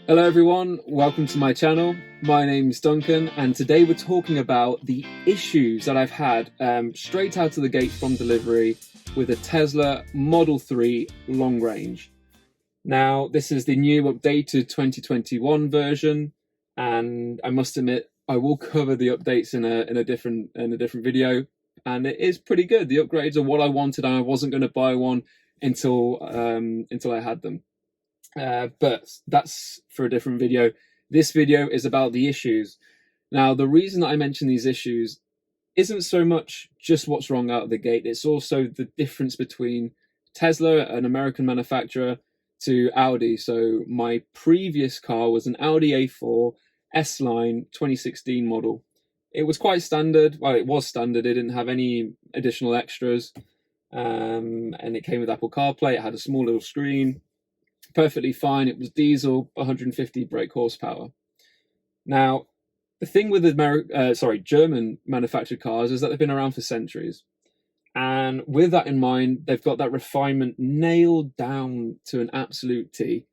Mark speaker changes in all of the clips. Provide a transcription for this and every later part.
Speaker 1: Hello everyone, welcome to my channel. My name's Duncan and today we're talking about the issues that I've had straight out of the gate from delivery with a Tesla Model 3 long range. Now this is the new updated 2021 version and I must admit I will cover the updates in a different video, and it is pretty good. The upgrades are what I wanted and I wasn't going to buy one until I had them. But that's for a different video. This video is about the issues. Now, the reason that I mention these issues isn't so much just what's wrong out of the gate, it's also the difference between Tesla, an American manufacturer, to Audi. So my previous car was an Audi A4 S-Line 2016 model. It was quite standard. Well, it was standard. It didn't have any additional extras. And it came with Apple CarPlay. It had a small little screen. Perfectly fine. It was diesel, 150 brake horsepower. Now, the thing with German manufactured cars is that they've been around for centuries. And with that in mind, they've got that refinement nailed down to an absolute T.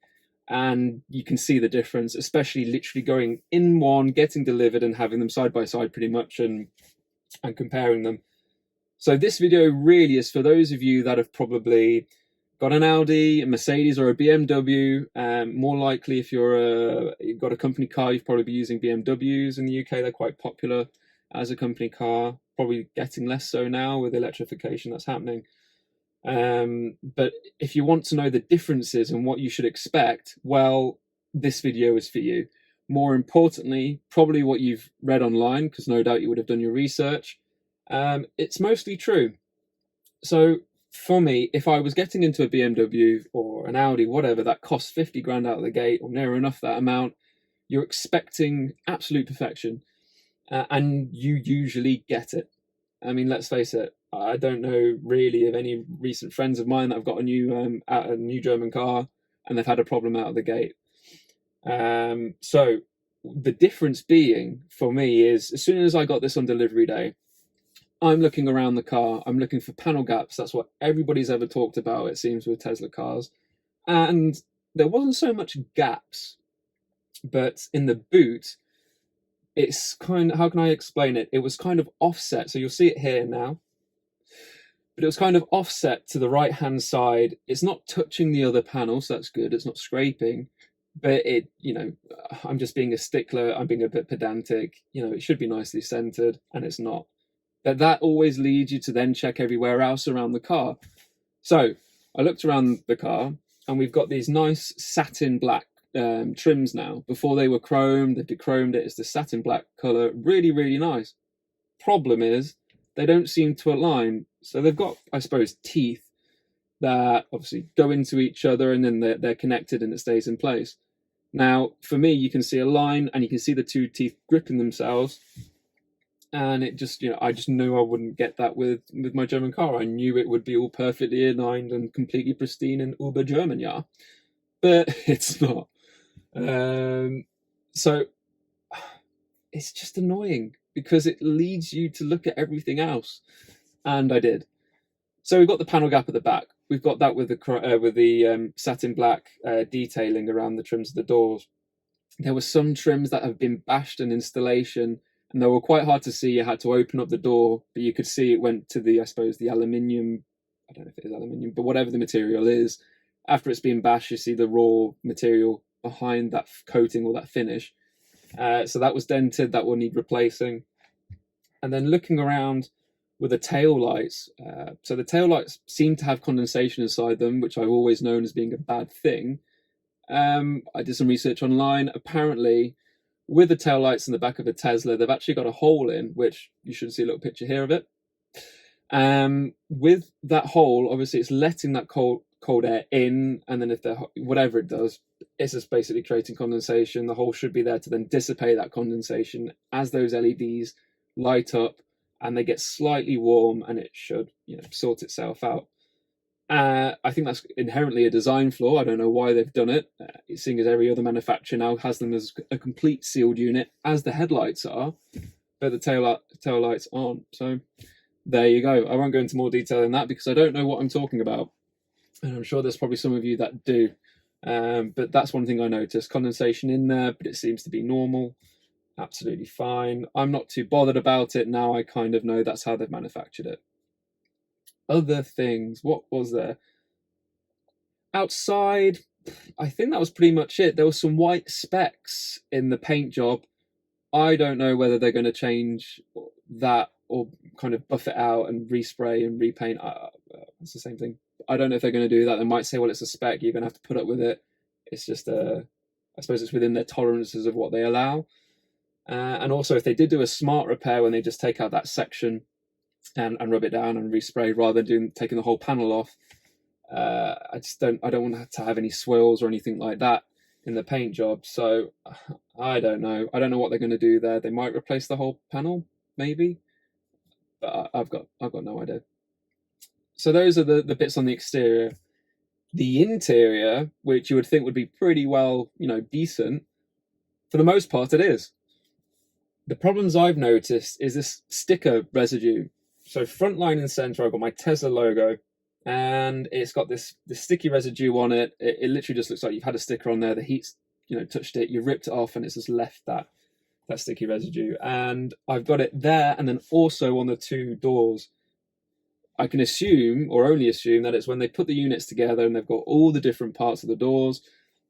Speaker 1: And you can see the difference, especially literally going in one, getting delivered and having them side by side pretty much and comparing them. So this video really is for those of you that have probably got an Audi, a Mercedes or a BMW. More likely if you've got a company car, you've probably be using BMWs in the UK. They're quite popular as a company car, probably getting less so now with electrification that's happening. But if you want to know the differences and what you should expect, well, this video is for you. More importantly, probably what you've read online, because no doubt you would have done your research. It's mostly true. So for me, if I was getting into a BMW or an Audi, whatever, that costs 50 grand out of the gate or near enough that amount, you're expecting absolute perfection. And you usually get it. I mean, let's face it, I don't know really of any recent friends of mine that have got a new German car and they've had a problem out of the gate. So the difference being for me is as soon as I got this on delivery day, I'm looking around the car, I'm looking for panel gaps. That's what everybody's ever talked about, it seems, with Tesla cars. And there wasn't so much gaps, but in the boot, it's kind of, how can I explain it? It was kind of offset. So you'll see it here now, but it was kind of offset to the right-hand side. It's not touching the other panel, so that's good. It's not scraping, but I'm just being a stickler. I'm being a bit pedantic. It should be nicely centered and it's not. But that always leads you to then check everywhere else around the car. So I looked around the car and we've got these nice satin black trims now. Before they were chrome, they've dechromed it. It's the satin black color. Really, really nice. Problem is they don't seem to align. So they've got, I suppose, teeth that obviously go into each other and then they're connected and it stays in place. Now, for me, you can see a line and you can see the two teeth gripping themselves. And it just, I just knew I wouldn't get that with my German car. I knew it would be all perfectly aligned and completely pristine and uber German, yeah. But it's not. So it's just annoying because it leads you to look at everything else. And I did. So we've got the panel gap at the back. We've got that with the satin black detailing around the trims of the doors. There were some trims that have been bashed in installation, and they were quite hard to see. You had to open up the door, but you could see it went to the, I suppose, the aluminium. I don't know if it is aluminium, but whatever the material is. After it's been bashed, you see the raw material behind that coating or that finish. So that was dented, that will need replacing. And then looking around with the tail lights. So the tail lights seem to have condensation inside them, which I've always known as being a bad thing. I did some research online. Apparently, with the tail lights in the back of a Tesla, they've actually got a hole in, which you should see a little picture here of it. With that hole, obviously it's letting that cold air in, and then whatever it does, it's just basically creating condensation. The hole should be there to then dissipate that condensation as those LEDs light up and they get slightly warm, and it should sort itself out. I think that's inherently a design flaw. I don't know why they've done it, seeing as every other manufacturer now has them as a complete sealed unit, as the headlights are, but the tail lights aren't. So there you go. I won't go into more detail than that because I don't know what I'm talking about, and I'm sure there's probably some of you that do. But that's one thing I noticed, condensation in there, but it seems to be normal. Absolutely fine. I'm not too bothered about it now. I kind of know that's how they've manufactured it. Other things, what was there? Outside, I think that was pretty much it. There were some white specks in the paint job. I don't know whether they're going to change that or kind of buff it out and respray and repaint. It's the same thing. I don't know if they're going to do that. They might say, well, it's a spec, you're going to have to put up with it. It's just, I suppose it's within their tolerances of what they allow. And also, if they did do a smart repair when they just take out that section and rub it down and respray rather than taking the whole panel off, I don't want to have any swirls or anything like that in the paint job. So I don't know what they're going to do there. They might replace the whole panel, maybe, but I've got no idea. So those are the bits on the exterior. The interior, which you would think would be pretty well, decent, for the most part it is. The problems I've noticed is this sticker residue. So front line and center, I've got my Tesla logo, and it's got this sticky residue on it. It literally just looks like you've had a sticker on there. The heat's touched it, you ripped it off, and it's just left that sticky residue. And I've got it there, and then also on the two doors. I can assume, or only assume, that it's when they put the units together and they've got all the different parts of the doors.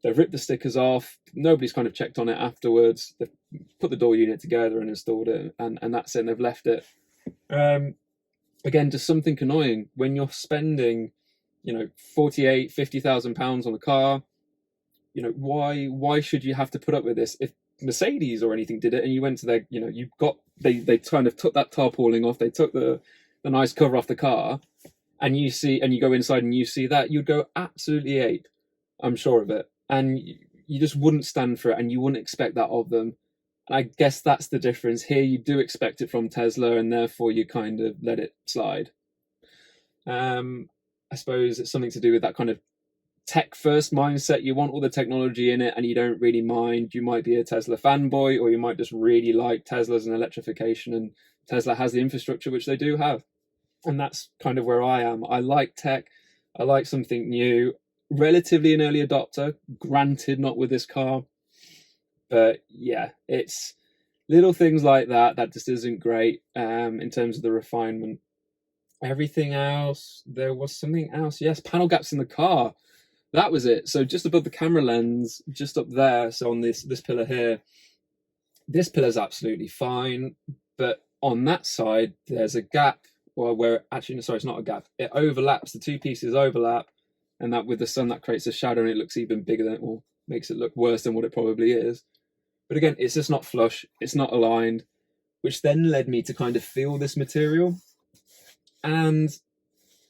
Speaker 1: They've ripped the stickers off. Nobody's kind of checked on it afterwards. They've put the door unit together and installed it, and that's it. And they've left it. Again, just something annoying when you're spending, £50,000 on a car. Why should you have to put up with this? If Mercedes or anything did it, and you went to their, they kind of took that tarpaulin off. They took the nice cover off the car, and you go inside and you see that, you'd go absolutely ape. I'm sure of it. And you just wouldn't stand for it, and you wouldn't expect that of them. And I guess that's the difference. Here you do expect it from Tesla, and therefore you kind of let it slide. I suppose it's something to do with that kind of tech first mindset. You want all the technology in it and you don't really mind. You might be a Tesla fanboy, or you might just really like Teslas and electrification, and Tesla has the infrastructure, which they do have. And that's kind of where I am. I like tech. I like something new. Relatively an early adopter, granted not with this car. But yeah, it's little things like that just isn't great in terms of the refinement. Everything else, there was something else. Yes, panel gaps in the car. That was it. So just above the camera lens, just up there, so on this pillar here, this pillar's absolutely fine. But on that side, there's a gap. Well, it's not a gap. It overlaps. The two pieces overlap, and that with the sun, that creates a shadow, and it looks even bigger than, or makes it look worse than what it probably is. But again, it's just not flush. It's not aligned, which then led me to kind of feel this material, and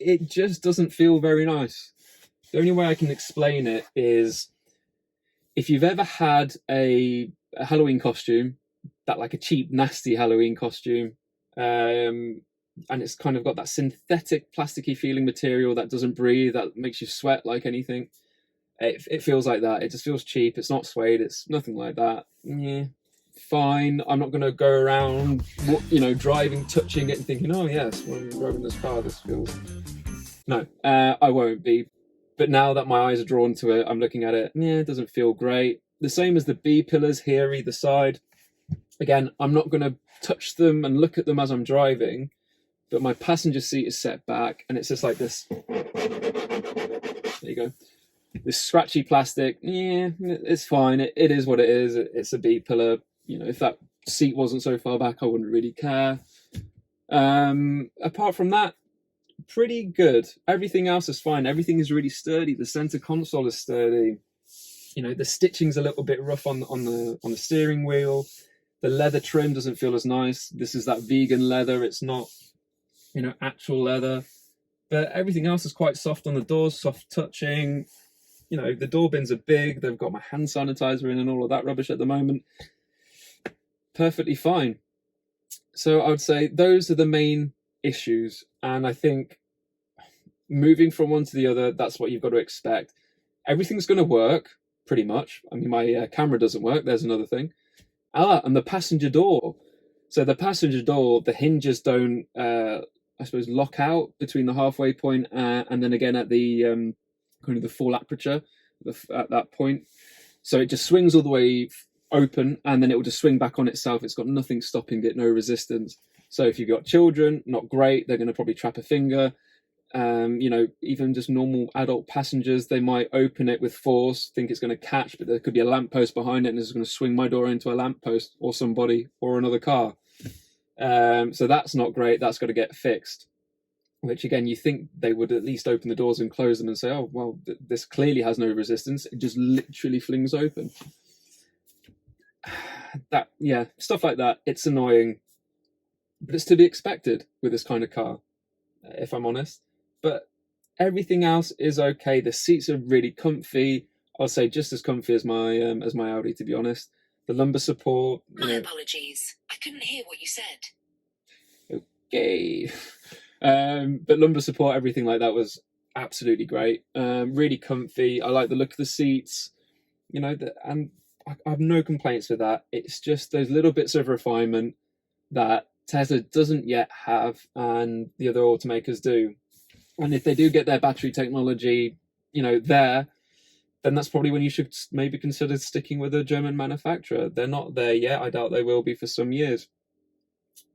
Speaker 1: it just doesn't feel very nice. The only way I can explain it is if you've ever had a Halloween costume, that like a cheap, nasty Halloween costume, and it's kind of got that synthetic, plasticky feeling material that doesn't breathe, that makes you sweat like anything. It feels like that. It just feels cheap. It's not suede. It's nothing like that. Yeah, fine. I'm not going to go around, driving, touching it and thinking, oh yes, when I'm driving this car, this feels... No, I won't be. But now that my eyes are drawn to it, I'm looking at it, it doesn't feel great. The same as the B pillars here either side. Again, I'm not going to touch them and look at them as I'm driving, but my passenger seat is set back, and it's just like this. There you go. This scratchy plastic, it's fine. It is what it is. It's a B pillar. If that seat wasn't so far back, I wouldn't really care. Apart from that, pretty good. Everything else is fine. Everything is really sturdy. The center console is sturdy. The stitching's a little bit rough on the steering wheel. The leather trim doesn't feel as nice. This is that vegan leather. It's not, actual leather. But everything else is quite soft on the doors, soft touching. The door bins are big. They've got my hand sanitizer in and all of that rubbish at the moment. Perfectly fine. So I would say those are the main issues. And I think moving from one to the other, that's what you've got to expect. Everything's going to work, pretty much. I mean, my camera doesn't work. There's another thing. And the passenger door. So the passenger door, the hinges don't, lock out between the halfway point and then again at the kind of the full aperture. at that point. So it just swings all the way open, and then it will just swing back on itself. It's got nothing stopping it, no resistance. So if you've got children, not great. They're going to probably trap a finger. You know, even just normal adult passengers, they might open it with force, think it's going to catch, but there could be a lamppost behind it, and it's going to swing my door into a lamppost or somebody or another car. So that's not great. That's got to get fixed. Which again, you think they would at least open the doors and close them and say, oh, well, this clearly has no resistance. It just literally flings open. That, yeah, stuff like that. It's annoying, but it's to be expected with this kind of car, if I'm honest. But everything else is okay. The seats are really comfy. I'll say just as comfy as my Audi, to be honest. The lumbar support.
Speaker 2: My apologies. I couldn't hear what you said.
Speaker 1: Okay. But lumbar support, everything like that was absolutely great. Really comfy. I like the look of the seats, you know, and I have no complaints with that. It's just those little bits of refinement that Tesla doesn't yet have and the other automakers do. And if they do get their battery technology, you know, there, then that's probably when you should maybe consider sticking with a German manufacturer. They're not there yet. I doubt they will be for some years.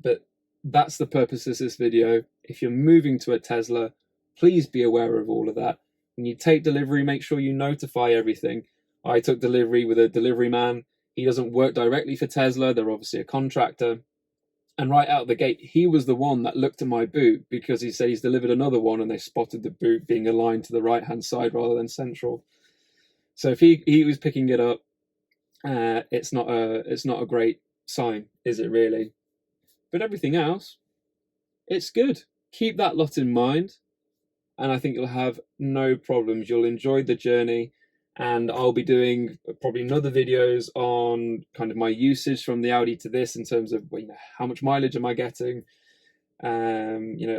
Speaker 1: But that's the purpose of this video. If you're moving to a Tesla, please be aware of all of that. When you take delivery, make sure you notify everything. I took delivery with a delivery man. He doesn't work directly for Tesla. They're obviously a contractor. And right out of the gate, he was the one that looked at my boot because he said he's delivered another one and they spotted the boot being aligned to the right-hand side rather than central. So if he was picking it up, it's not a great sign, is it really? But everything else, it's good. Keep that lot in mind, and I think you'll have no problems. You'll enjoy the journey, and I'll be doing probably another videos on kind of my usage from the Audi to this in terms of, you know, how much mileage am I getting? You know,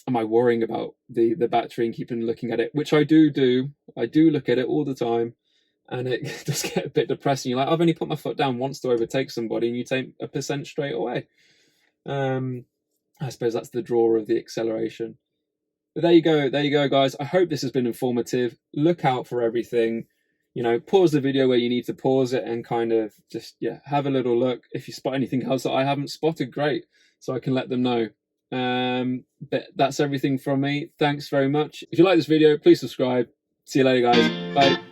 Speaker 1: am I worrying about the battery and keeping looking at it, which I do. I do look at it all the time. And it does get a bit depressing. You're like, I've only put my foot down once to overtake somebody, and you take 1% straight away. I suppose that's the draw of the acceleration. But there you go, guys. I hope this has been informative. Look out for everything. You know, pause the video where you need to pause it and kind of just, yeah, have a little look. If you spot anything else that I haven't spotted, great, so I can let them know. But that's everything from me. Thanks very much. If you like this video, please subscribe. See you later, guys. Bye.